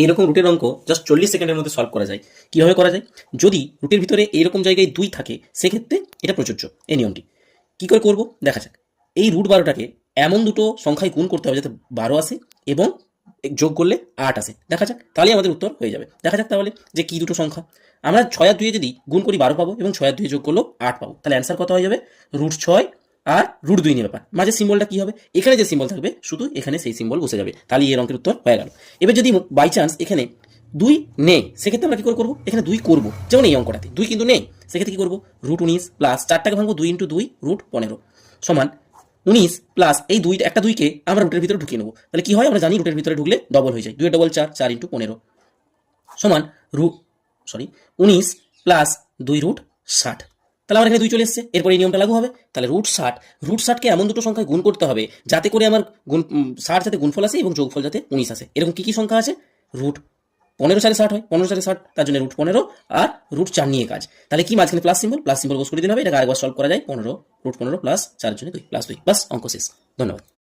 এইরকম রুটের অঙ্ক জাস্ট 40 সেকেন্ডের মধ্যে সলভ করা যায়। কিভাবে করা যায়? যদি রুটের ভিতরে এইরকম জায়গায় 2 থাকে সেক্ষেত্রে এটা প্রযোজ্য, এই নিয়মটি। কি করে করব দেখা যাক। এই রুট 12টাকে এমন দুটো সংখ্যায় গুণ করতে হবে যাতে 12 আসে এবং যোগ করলে 8 আসে। দেখা যাক, তাহলেই আমাদের উত্তর হয়ে যাবে। দেখা যাক তাহলে যে কি দুটো সংখ্যা। আমরা 6 আর 2 যদি গুণ করি 12 পাবো এবং 6 আর 2 যোগ করলেও 8 পাবো। তাহলে অ্যান্সার কত হয়ে যাবে? √6 আর √2 নিয়ে ব্যাপার। মাঝে সিম্বলটা কি হবে? এখানে যে সিম্বল থাকবে শুধু এখানে সেই সিম্বল বসে যাবে। তাহলে এর অঙ্কের উত্তর হয়ে গেল। এবার যদি বাই চান্স এখানে 2 নেই সেক্ষেত্রে আমরা কি করে করবো? এখানে 2 করবো, যেমন এই অঙ্কটাতে 2 কিন্তু নেই। সেক্ষেত্রে কি করবো? √19 প্লাস 4টাকে ভাঙবো 2 × 2 √15 সমান 19 প্লাস এই একটা 2কে আমরা রুটের ভিতরে ঢুকিয়ে নেবো। তাহলে কি হয়? আমরা জানি রুটের ভিতরে ঢুকলে ডবল হয়ে যায়। 2 ডবল 4, 4 × 15 সমান 19 প্লাস 2√60। তাহলে আমার এখানে 2 চলে এসছে। এরপর এই নিয়মটা লাগু হবে। তাহলে √60কে এমন দুটো সংখ্যায় গুণ করতে হবে যাতে করে আমার 60 যাতে গুণফল আসে এবং যোগফল যাতে 19 আসে। এরকম কি কি সংখ্যা আছে? √15 × 60 হয়, 15 × 60, তার জন্য √15 আর √4 নিয়ে কাজ। তাহলে কি মাঝখানে প্লাস সিম্বল বস করে দিতে হবে। এটাকে আরেকবার সলভ করা যায়। 15 √15 প্লাস 4 জন্য 2 প্লাস 2, বাস অঙ্ক শেষ। ধন্যবাদ।